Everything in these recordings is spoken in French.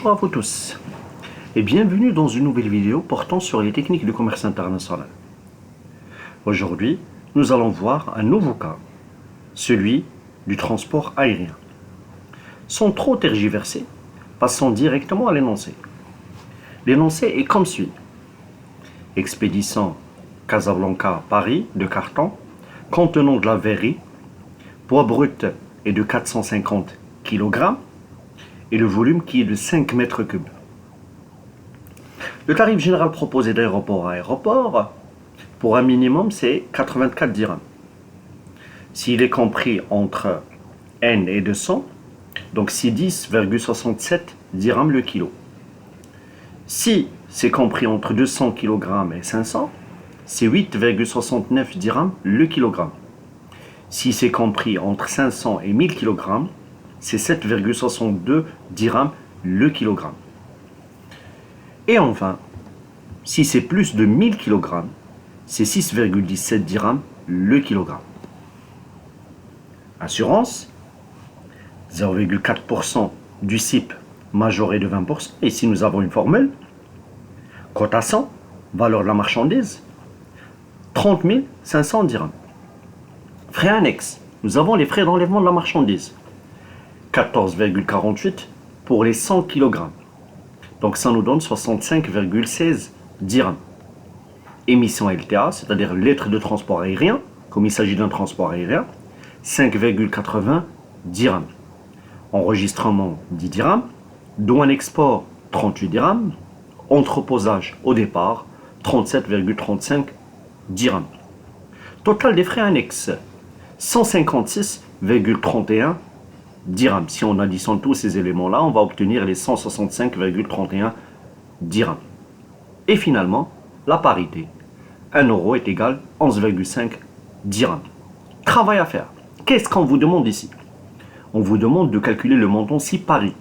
Bonjour à vous tous et bienvenue dans une nouvelle vidéo portant sur les techniques de commerce international. Aujourd'hui, nous allons voir un nouveau cas, celui du transport aérien. Sans trop tergiverser, passons directement à l'énoncé. L'énoncé est comme suit. Expédition Casablanca-Paris de carton contenant de la verrerie, poids brut est de 450 kg et le volume qui est de 5 mètres cubes. Le tarif général proposé d'aéroport à aéroport, pour un minimum, c'est 84 dirhams. S'il est compris entre N et 200, donc c'est 10,67 dirhams le kilo. Si c'est compris entre 200 kg et 500, c'est 8,69 dirhams le kilogramme. Si c'est compris entre 500 et 1000 kg, c'est 7,62 dirhams le kilogramme. Et enfin, si c'est plus de 1000 kg, c'est 6,17 dirhams le kilogramme. Assurance, 0,4% du CIP majoré de 20%. Ici, nous avons une formule. Cotation, valeur de la marchandise, 30 500 dirhams. Frais annexes, nous avons les frais d'enlèvement de la marchandise. 14,48 pour les 100 kg. Donc ça nous donne 65,16 dirhams. Émission LTA, c'est-à-dire lettre de transport aérien, comme il s'agit d'un transport aérien, 5,80 dirhams. Enregistrement 10 dirhams. Douane export 38 dirhams. Entreposage au départ 37,35 dirhams. Total des frais annexes 156,31 dirhams. Si on additionne tous ces éléments-là, on va obtenir les 165,31 dirhams. Et finalement, la parité. 1 euro est égal à 11,5 dirhams. Travail à faire. Qu'est-ce qu'on vous demande ici? On vous demande de calculer le montant CIP Paris.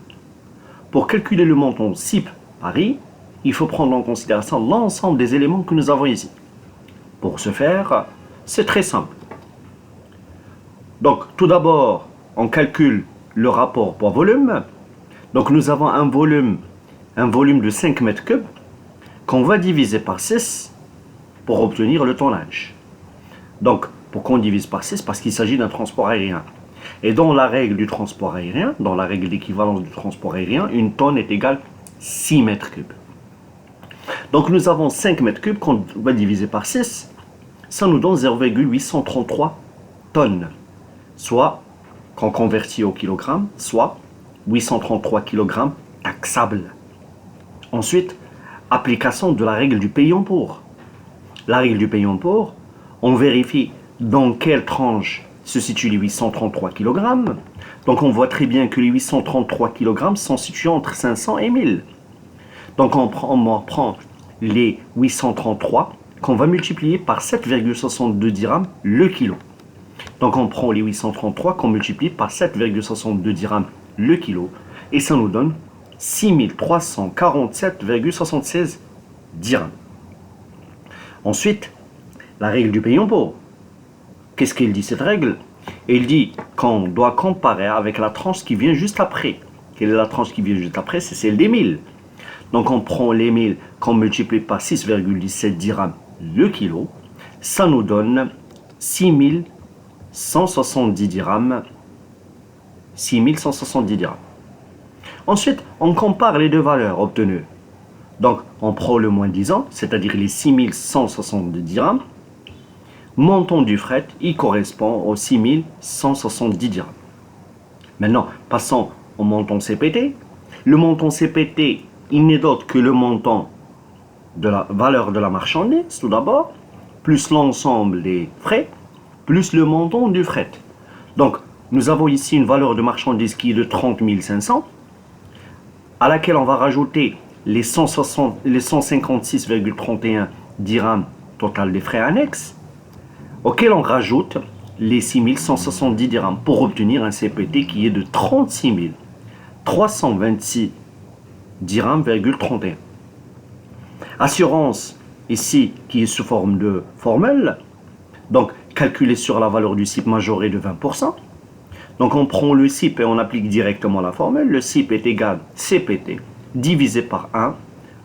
Pour calculer le montant CIP Paris, il faut prendre en considération l'ensemble des éléments que nous avons ici. Pour ce faire, c'est très simple. Donc, tout d'abord, on calcule le rapport poids-volume. Donc, nous avons un volume de 5 mètres cubes qu'on va diviser par 6 pour obtenir le tonnage. Donc, pourquoi on divise par 6? Parce qu'il s'agit d'un transport aérien. Et dans la règle du transport aérien, dans la règle d'équivalence du transport aérien, une tonne est égale à 6 mètres cubes. Donc, nous avons 5 mètres cubes qu'on va diviser par 6. Ça nous donne 0,833 tonnes. Soit, quand converti au kilogramme, soit 833 kg taxables. Ensuite, application de la règle du payant pour. La règle du payant pour, on vérifie dans quelle tranche se situent les 833 kg. Donc on voit très bien que les 833 kg sont situés entre 500 et 1000. Donc on prend les 833 qu'on va multiplier par 7,62 dirhams le kilo. Donc on prend les 833 qu'on multiplie par 7,62 dirhams le kilo et ça nous donne 6347,76 dirhams. Ensuite, la règle du payant pour. Qu'est-ce qu'elle dit cette règle? Elle dit qu'on doit comparer avec la tranche qui vient juste après. Quelle est la tranche qui vient juste après? C'est celle des 1000. Donc on prend les 1000 qu'on multiplie par 6,17 dirhams le kilo. Ça nous donne 6170 dirhams. 6170 dirhams. Ensuite, on compare les deux valeurs obtenues. Donc, on prend le moins disant, c'est-à-dire les 6170 dirhams. Montant du fret, il correspond aux 6170 dirhams. Maintenant, passons au montant CPT. Le montant CPT, il n'est d'autre que le montant de la valeur de la marchandise, tout d'abord, plus l'ensemble des frais, plus le montant du fret. Donc, nous avons ici une valeur de marchandise qui est de 30 500, à laquelle on va rajouter les 156,31 dirhams total des frais annexes, auquel on rajoute les 6170 dirhams pour obtenir un CPT qui est de 36 326 dirhams,31. Assurance, ici, qui est sous forme de formule, donc calculée sur la valeur du CIP majoré de 20%. Donc on prend le CIP et on applique directement la formule. Le CIP est égal CPT divisé par 1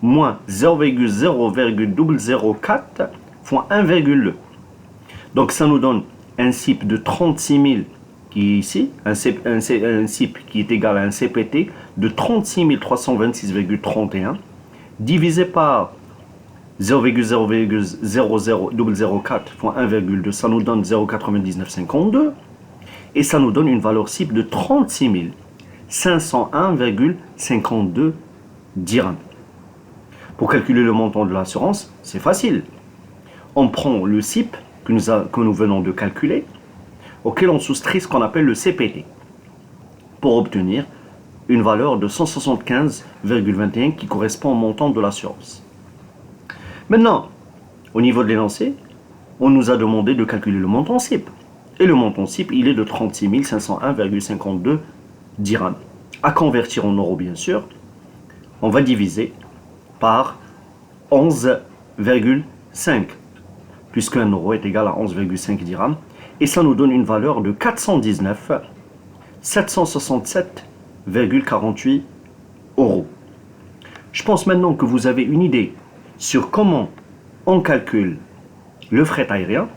moins 0,0,004 fois 1,2. Donc ça nous donne un CIP de 36 000 qui est ici, un CIP qui est égal à un CPT de 36 326,31 divisé par 0,00004 fois 1,2, ça nous donne 0,9952 et ça nous donne une valeur CIP de 36 501,52 dirhams. Pour calculer le montant de l'assurance, c'est facile. On prend le CIP que nous venons de calculer, auquel on soustrait ce qu'on appelle le CPT, pour obtenir une valeur de 175,21 qui correspond au montant de l'assurance. Maintenant, au niveau de l'énoncé, on nous a demandé de calculer le montant CIP. Et le montant CIP, il est de 36 501,52 dirhams. À convertir en euros, bien sûr, on va diviser par 11,5, puisque 1 euro est égal à 11,5 dirhams. Et ça nous donne une valeur de 419 767,48 euros. Je pense maintenant que vous avez une idée sur comment on calcule le fret aérien,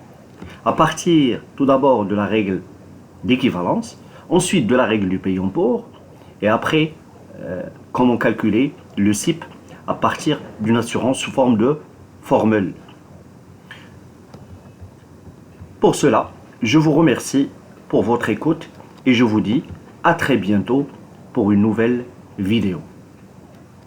à partir tout d'abord de la règle d'équivalence, ensuite de la règle du pays en port, et après comment calculer le CIP à partir d'une assurance sous forme de formule. Pour cela, je vous remercie pour votre écoute et je vous dis à très bientôt pour une nouvelle vidéo.